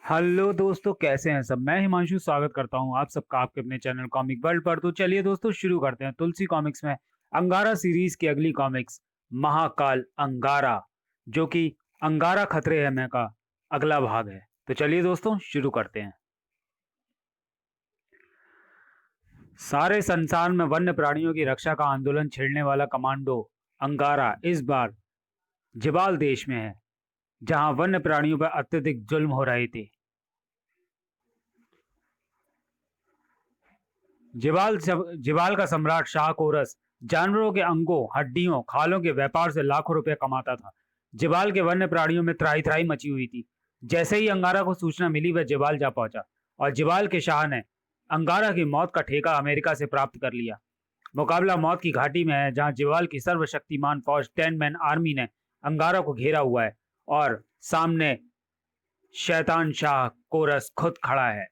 Hello दोस्तों, कैसे हैं सब। मैं हिमांशु स्वागत करता हूं आप सबका आपके अपने चैनल कॉमिक वर्ल्ड पर। तो चलिए दोस्तों, शुरू करते हैं तुलसी कॉमिक्स में अंगारा सीरीज की अगली कॉमिक्स महाकाल अंगारा, जो कि अंगारा खतरे है मैं का अगला भाग है। तो चलिए दोस्तों, शुरू करते हैं। सारे संसार में वन्य प्राणियों की रक्षा का आंदोलन छेड़ने वाला कमांडो अंगारा इस बार जिबाल देश में है, जहां वन्य प्राणियों पर अत्यधिक जुल्म हो रहे थे। जिबाल का सम्राट शाह कोरस जानवरों के अंगों, हड्डियों, खालों के व्यापार से लाखों रुपए कमाता था। जिबाल के वन्य प्राणियों में त्राही त्राही मची हुई थी। जैसे ही अंगारा को सूचना मिली, वह जिबाल जा पहुंचा और जिबाल के शाह ने अंगारा की मौत का ठेका अमेरिका से प्राप्त कर लिया। मुकाबला मौत की घाटी में है, जहां जिबाल की सर्वशक्तिमान फौज 10 मैन आर्मी ने अंगारा को घेरा हुआ है और सामने शैतान शाह कोरस खुद खड़ा है।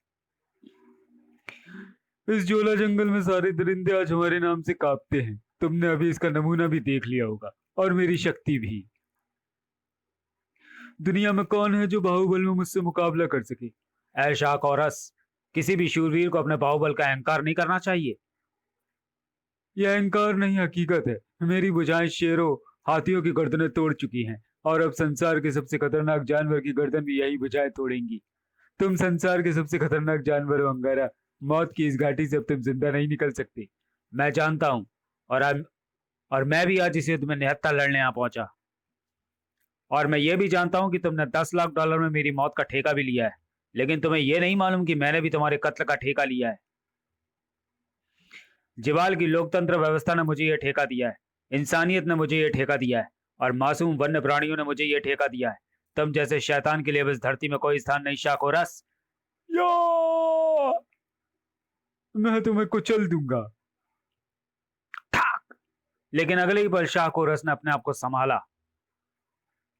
इस जोला जंगल में सारे दरिंदे आज हमारे नाम से कांपते हैं। तुमने अभी इसका नमूना भी देख लिया होगा, और मेरी शक्ति भी। दुनिया में कौन है जो बाहुबल में मुझसे मुकाबला कर सके? ऐशा कौरस, किसी भी शूरवीर को अपने बाहुबल का अहंकार नहीं करना चाहिए। यह अहंकार नहीं, हकीकत है। मेरी भुजाएं शेरों, हाथियों की गर्दनें तोड़ चुकी हैं, और अब संसार के सबसे खतरनाक जानवर की गर्दन भी यही भुजाएं तोड़ेंगी। तुम संसार के सबसे खतरनाक जानवर हो अंगारा। मौत की इस घाटी से अब तुम जिंदा नहीं निकल सकते, मैं जानता हूं। और अब और मैं भी आज इस युद्ध में निहत्था लड़ने आ पहुंचा। और मैं ये भी जानता हूं कि तुमने $10 लाख में मेरी मौत का ठेका भी लिया है, लेकिन तुम्हें यह नहीं मालूम कि मैंने भी तुम्हारे कत्ल का ठेका लिया है। जिबाल की लोकतंत्र व्यवस्था ने मुझे यह ठेका दिया है, इंसानियत ने मुझे यह ठेका दिया है, और मासूम वन्य प्राणियों ने मुझे यह ठेका दिया है। तुम जैसे शैतान के लिए इस धरती में कोई स्थान नहीं, शाकोरस। या मैं तुम्हें कुचल दूंगा। ठाक! लेकिन अगले ही पल शाह कोरस ने अपने आप को संभाला,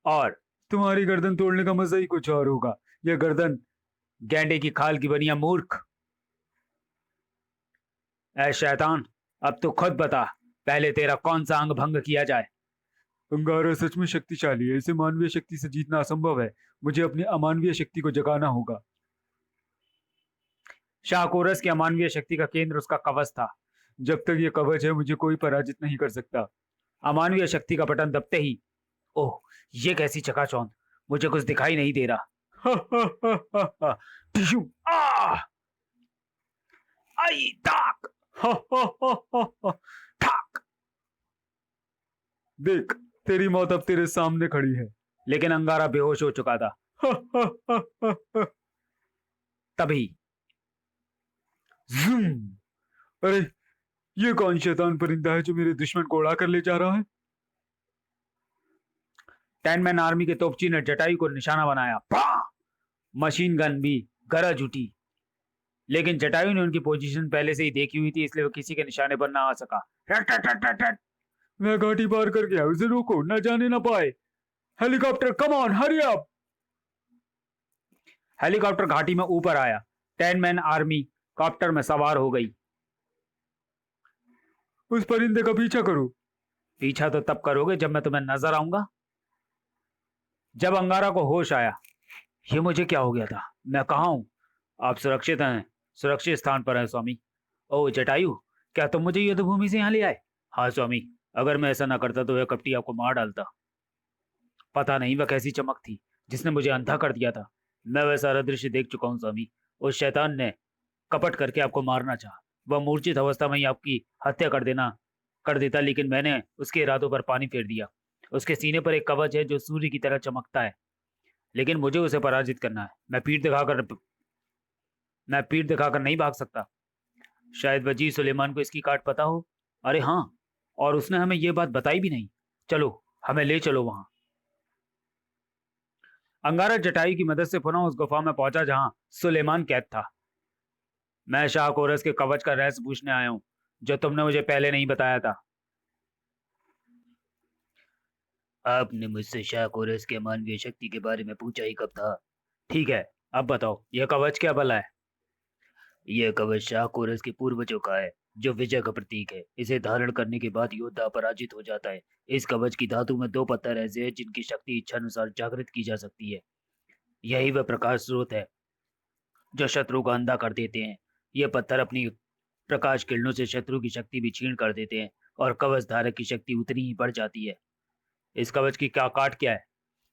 और तुम्हारी गर्दन तोड़ने का मजा ही कुछ और होगा। यह गर्दन गैंडे की खाल की बनी है, मूर्ख। ऐ शैतान, अब तो खुद बता, पहले तेरा कौन सा अंग भंग किया जाए। अंगारा सच में शक्तिशाली है, इसे मानवीय शक्ति से जीतना असंभव है। मुझे अपनी अमानवीय शक्ति को जगाना होगा। शाह कोरस की अमानवीय शक्ति का केंद्र उसका कवच था। जब तक ये कवच है, मुझे कोई पराजित नहीं कर सकता। अमानवीय शक्ति का बटन दबते ही, ओह, ये कैसी चकाचौंध! मुझे कुछ दिखाई नहीं दे रहा। टिश्यू, आ! आई ताक! ठाक! देख, तेरी मौत अब तेरे सामने खड़ी है। लेकिन अंगारा बेहोश हो चुका था। तभी जूम! अरे, ये कौन शैतान परिंदा है जो मेरे दुश्मन को उड़ा कर ले जा रहा है? 10 मैन आर्मी के तोपची ने जटायु को निशाना बनाया। मशीन गन भी गरज उठी, लेकिन जटायु ने उनकी पोजीशन पहले से ही देखी हुई थी, इसलिए वो किसी के निशाने पर ना आ सका। रट रट रट रट रट। मैं घाटी पार कर गया, उसे रोको, न जाने ना पाए। Helicopter, come on, hurry up! Helicopter घाटी में ऊपर आया। 10 मैन आर्मी कॉप्टर में सवार हो गई। उस परिंदे का पीछा करो। पीछा तो तब करोगे जब मैं तुम्हें नजर आऊंगा। जब अंगारा को होश आया, ये मुझे क्या हो गया था, मैं कहाँ हूं? आप सुरक्षित हैं, सुरक्षित स्थान पर हैं स्वामी। ओ जटायु, क्या तुम मुझे युद्ध भूमि से यहाँ ले आए? हाँ स्वामी, अगर मैं ऐसा ना करता तो वह कपटी आपको मार डालता। पता नहीं वह कैसी चमक थी जिसने मुझे अंधा कर दिया था। मैं वह सारा दृश्य देख चुका हूँ स्वामी। उस शैतान ने कपट करके आपको मारना चाहा। वह मूर्छित अवस्था में ही आपकी हत्या कर देता, लेकिन मैंने उसके इरादों पर पानी फेर दिया। उसके सीने पर एक कवच है जो सूर्य की तरह चमकता है, लेकिन मुझे उसे पराजित करना है। मैं पीठ दिखाकर नहीं भाग सकता। शायद वजीर सुलेमान को इसकी काट पता हो। अरे हाँ, और उसने हमें यह बात बताई भी नहीं। चलो, हमें ले चलो वहां। अंगारा जटायु की मदद से पुनः उस गुफा में पहुंचा जहां सुलेमान कैद था। मैं शाह कोरस के कवच का रहस्य पूछने आया हूं, जो तुमने मुझे पहले नहीं बताया था। आपने मुझसे शाह कोरस के मानवीय शक्ति के बारे में पूछा ही कब था? ठीक है, अब बताओ, यह कवच क्या भला है? यह कवच शाह कोरस के पूर्वजों का है, जो विजय का प्रतीक है। इसे धारण करने के बाद योद्धा पराजित हो जाता है। इस कवच की धातु में दो पत्थर ऐसे हैं जिनकी शक्ति इच्छानुसार जागृत की जा सकती है। यही वह प्रकाश स्रोत है जो शत्रु को अंधा कर देते हैं। ये पत्थर अपनी प्रकाश किरणों से शत्रु की शक्ति भी छीण कर देते हैं और कवच धारक की शक्ति उतनी ही बढ़ जाती है। इस कवच की क्या काट क्या है?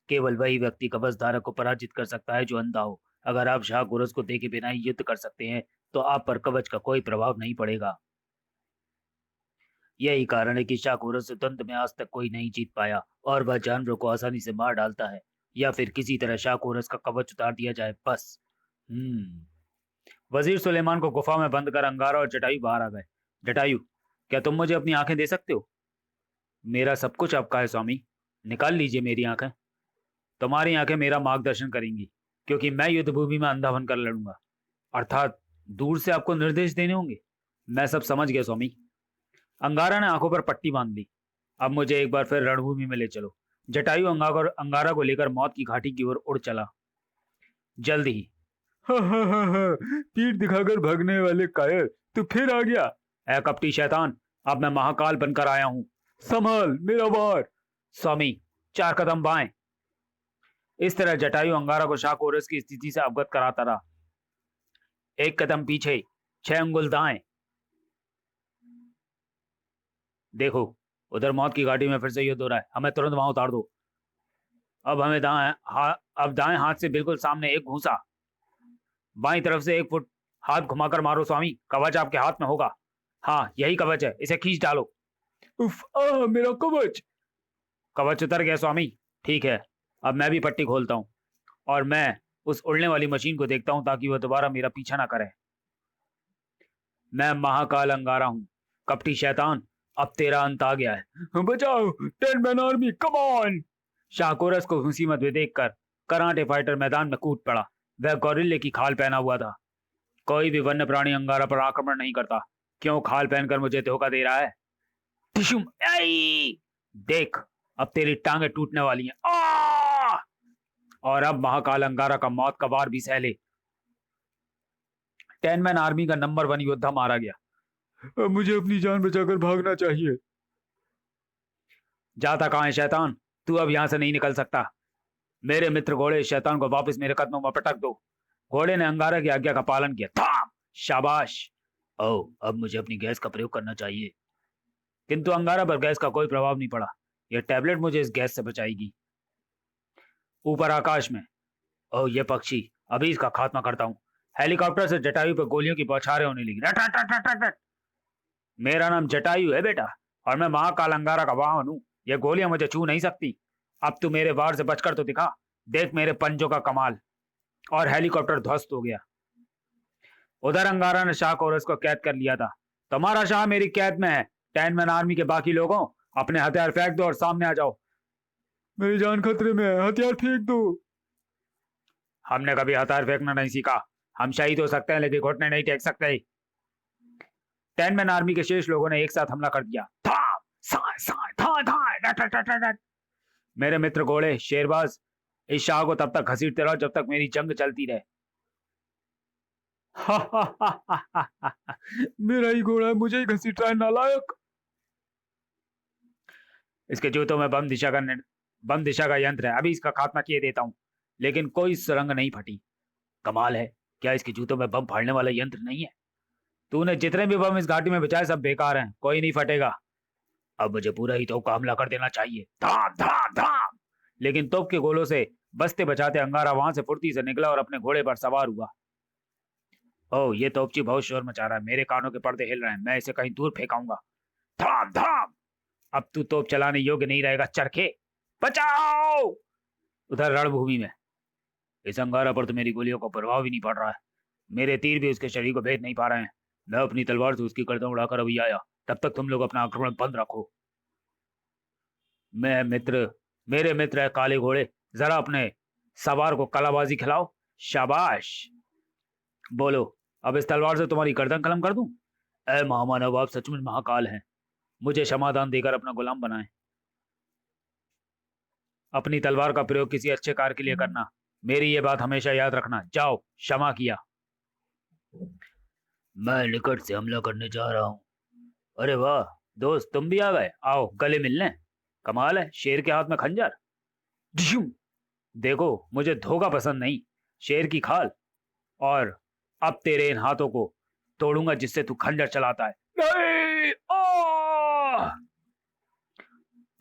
केवल वही व्यक्ति कवच धारक को पराजित कर सकता है जो अंधा हो। अगर आप शाह गोरस को देखे बिना ही युद्ध कर सकते हैं तो आप पर कवच का कोई प्रभाव नहीं पड़ेगा। यही कारण है कि शाह गोरस से द्वंद्व में आज तक कोई नहीं जीत पाया और वह जानवरों को आसानी से मार डालता है या फिर किसी तरह शाह गोरस का कवच उतार दिया जाए बस। वजीर सुलेमान को गुफा में बंद कर अंगारा और जटायु बाहर आ गए। जटायु, क्या तुम मुझे अपनी आंखें दे सकते हो? मेरा सब कुछ आपका है स्वामी, निकाल लीजिए मेरी आंखें। तुम्हारी आंखें मेरा मार्गदर्शन करेंगी क्योंकि मैं युद्ध भूमि में अंधा बनकर लड़ूंगा, अर्थात दूर से आपको निर्देश देने होंगे। मैं सब समझ गया स्वामी। अंगारा ने आंखों पर पट्टी बांध ली। अब मुझे एक बार फिर रणभूमि में ले चलो। जटायु अंगारा को लेकर मौत की घाटी की ओर उड़ चला। जल्द ही। पीठ दिखाकर भागने वाले कायर, तू फिर आ गया। ऐ कपटी शैतान, अब मैं महाकाल बनकर आया हूं, संभाल मेरा वार। स्वामी, 4 कदम बाएं। इस तरह जटायु अंगारा को शाह कोरस की स्थिति से अवगत कराता रहा। 1 कदम पीछे, 6 अंगुल दाएं। देखो, उधर मौत की घाटी में फिर से युद्ध हो रहा है, हमें तुरंत वहां उतार दो। अब हमें अब दाएं हाथ से बिल्कुल सामने एक घूंसा, बाईं तरफ से 1 फुट हाथ घुमाकर मारो स्वामी, कवच आपके हाथ में होगा। हाँ, यही कवच है, इसे खींच डालो। उफ, मेरा कवच। कवच उतर गया स्वामी। ठीक है, अब मैं भी पट्टी खोलता हूं और मैं उस उड़ने वाली मशीन को देखता हूं ताकि वह दोबारा मेरा पीछा ना करे। मैं महाकाल अंगारा हूं, कपटी शैतान, अब तेरा अंत आ गया है। बचाओ, 10 मैन आर्मी, कम ऑन। शाहकोरस को मुसीबत में देखकर कराटे फाइटर मैदान में कूद पड़ा। वह गौरिल्ले की खाल पहना हुआ था। कोई भी वन्य प्राणी अंगारा पर आक्रमण नहीं करता। क्यों खाल पहनकर मुझे धोखा दे रहा है? टिशुम, देख, अब तेरी टांगे टूटने वाली हैं। और अब महाकाल अंगारा का मौत का वार भी सह ले। 10 मैन आर्मी का नंबर 1 योद्धा मारा गया। अब मुझे अपनी जान बचाकर भागना चाहिए। जाता कहां है शैतान? तू अब यहां से नहीं निकल सकता। मेरे मित्र घोड़े, शैतान को वापस मेरे कदमों में पटक दो। घोड़े ने अंगारा की आज्ञा का पालन किया। थाम, शाबाश। ओह, अब मुझे अपनी गैस का प्रयोग करना चाहिए, किंतु अंगारा पर गैस का कोई प्रभाव नहीं पड़ा। यह टैबलेट मुझे इस गैस से बचाएगी। ऊपर आकाश में, ओह ये पक्षी, अभी इसका खात्मा करता हूं। हेलीकॉप्टर से जटायु पर गोलियों की बौछारें होने लगी। रट रट रट रट रट। मेरा नाम जटायु है बेटा, और मैं महाकाल अंगारा का वाहन हूं। ये गोलियां मुझे छू नहीं सकती। अब तू मेरे वार से बचकर तो दिखा, देख मेरे पंजों का कमाल। और हेलीकॉप्टर ध्वस्त हो गया। उधर अंगारा ने शाह कोरस को कैद कर लिया था। तुम्हारा शाह मेरी कैद में है। 10 मैन आर्मी के बाकी लोगों, अपने हथियार फेंक दो और सामने आ जाओ। मेरी जान खतरे में है, हथियार फेंक दो। हमने कभी हथियार फेंकना नहीं सीखा। हम शहीद हो सकते हैं लेकिन घुटने नहीं टेक सकते। 10 मैन आर्मी के शेष लोगों ने एक साथ हमला कर दिया। मेरे मित्र घोड़े, शेरबाज, इस शाह को तब तक घसीटते रहो जब तक मेरी जंग चलती रहे। मेरा ही घोड़ा मुझे ही घसीट रहा है, नालायक। इसके जूतों में बम दिशा का यंत्र है, अभी इसका खात्मा किए देता हूं। लेकिन कोई सुरंग नहीं फटी। कमाल है, क्या इसके जूतों में बम फाड़ने वाला यंत्र नहीं है? तूने जितने भी बम इस घाटी में बिछाए सब बेकार हैं, कोई नहीं फटेगा। अब मुझे पूरा ही तोप का हमला कर देना चाहिए। धाम धाम धाम। लेकिन तोप के गोलों से बचते बचाते अंगारा वहां से फुर्ती से निकला और अपने घोड़े पर सवार हुआ। ओह, ये तोपची बहुत शोर मचा रहा है, मेरे कानों के पर्दे हिल रहे हैं। मैं इसे कहीं दूर फेंकाऊंगा। धाम धाम। अब तू तोप चलाने योग्य नहीं रहेगा, चरखे। बचाओ। उधर रणभूमि में इस अंगारा पर तो मेरी गोलियों का प्रभाव ही नहीं पड़ रहा है। मेरे तीर भी उसके शरीर को भेद नहीं पा रहे हैं। मैं अपनी तलवार से उसकी गर्दन उड़ाकर अभी आया, तब तक तुम लोग अपना आक्रमण बंद रखो। मेरे मित्र है काले घोड़े, जरा अपने सवार को कलाबाजी खिलाओ। शाबाश। बोलो, अब इस तलवार से तुम्हारी गर्दन कलम कर दूं? ऐ महामानव, आप सचमुच महाकाल हैं। मुझे क्षमादान देकर अपना गुलाम बनाएं। अपनी तलवार का प्रयोग किसी अच्छे कार्य के लिए करना, मेरी ये बात हमेशा याद रखना। जाओ, क्षमा किया। मैं निकट से हमला करने जा रहा हूं। अरे वाह दोस्त, तुम भी आ गए, आओ गले मिलने। कमाल है, शेर के हाथ में खंजर। देखो, मुझे धोखा पसंद नहीं। शेर की खाल और अब तेरे इन हाथों को तोड़ूंगा जिससे तू खंजर चलाता है। नहीं!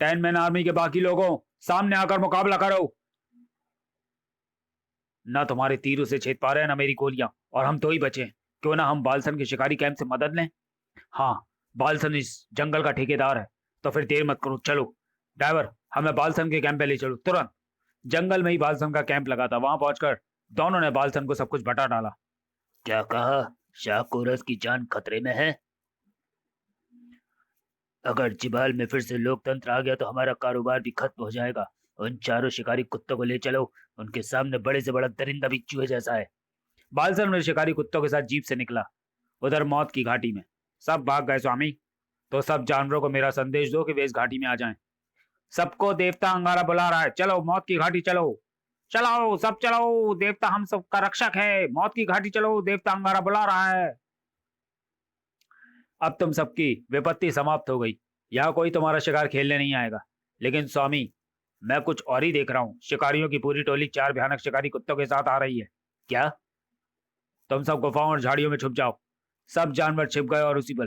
टेन मैन आर्मी के बाकी लोगों, सामने आकर मुकाबला करो। ना तुम्हारे तीर उसे छेद पा रहे हैं, ना मेरी गोलियां, और हम तो ही बचे हैं। क्यों ना हम बालसन के शिकारी कैंप से मदद लें? हाँ, बालसन इस जंगल का ठेकेदार है, तो फिर देर मत करो, चलो। ड्राइवर, हमें बालसन के कैंप पे ले चलो तुरंत। जंगल में ही बालसन का कैंप लगा था, वहां पहुंचकर दोनों ने बालसन को सब कुछ बता डाला। क्या कहा? शाह कोरस की जान खतरे में है? अगर जिबाल में फिर से लोकतंत्र आ गया तो हमारा कारोबार भी खत्म हो जाएगा। उन चारों शिकारी कुत्तों को ले चलो, उनके सामने बड़े से बड़ा दरिंदा भी चूहे जैसा है। बालसन में शिकारी कुत्तों के साथ जीप से निकला, उधर मौत की घाटी में। सब भाग गए स्वामी, तो सब जानवरों को मेरा संदेश दो कि वे इस घाटी में आ जाएं। सबको देवता अंगारा बुला रहा है, चलो मौत की घाटी चलो। चलाओ, सब चलो, देवता हम सबका रक्षक है। मौत की घाटी चलो, देवता अंगारा बुला रहा है। अब तुम सबकी विपत्ति समाप्त हो गई। यहाँ कोई तुम्हारा शिकार खेलने नहीं आएगा। लेकिन स्वामी, मैं कुछ और ही देख रहा हूँ। शिकारियों की पूरी टोली 4 भयानक शिकारी कुत्तों के साथ आ रही है। क्या? तुम सब गुफाओं और झाड़ियों में छुप जाओ। सब जानवर छिप गए और उसी पर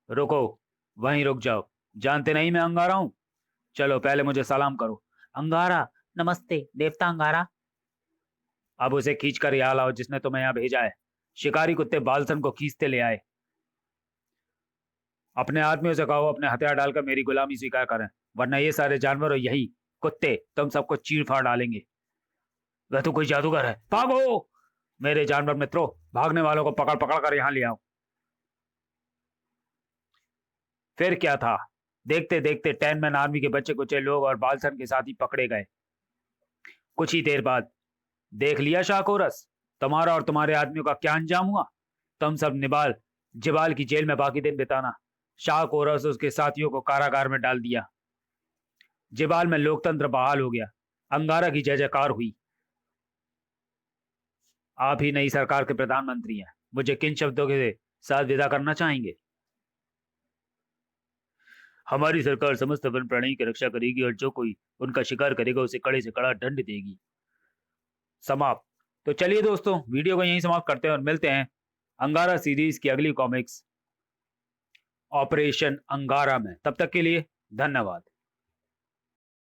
रुको, वहीं रुक जाओ। जानते नहीं मैं अंगारा हूं? चलो पहले मुझे सलाम करो। अंगारा, नमस्ते देवता अंगारा। अब उसे खींच कर यहाँ लाओ जिसने तुम्हें यहाँ भेजा है। शिकारी कुत्ते बालसन को खींचते ले आए। अपने आदमियों से कहो अपने हथियार डालकर मेरी गुलामी स्वीकार करें, वरना ये सारे जानवर और यही कुत्ते तुम सबको चीर फाड़ डालेंगे। वह तो कोई जादूगर है, भागो! मेरे जानवर मित्रों, भागने वालों को पकड़ पकड़ कर यहां ले आओ। फिर क्या था, देखते देखते 10 मैन आर्मी के बच्चे कुचे लोग और बालसन के साथ ही पकड़े गए। कुछ ही देर बाद, देख लिया शाकोरस, तुम्हारा और तुम्हारे आदमियों का क्या अंजाम हुआ। तुम सब निबाल जिबाल की जेल में बाकी दिन बिताना। शाकोरस उसके साथियों को कारागार में डाल दिया। जिबाल में लोकतंत्र बहाल हो गया। अंगारा की जय जयकार हुई। आप ही नई सरकार के प्रधानमंत्री हैं। मुझे किन शब्दों के साथ विदा करना चाहेंगे? हमारी सरकार समस्त वन प्राणी की रक्षा करेगी और जो कोई उनका शिकार करेगा उसे कड़े से कड़ा दंड देगी। समाप्त। तो चलिए दोस्तों, वीडियो को यहीं समाप्त करते हैं और मिलते हैं अंगारा सीरीज की अगली कॉमिक्स ऑपरेशन अंगारा में। तब तक के लिए धन्यवाद।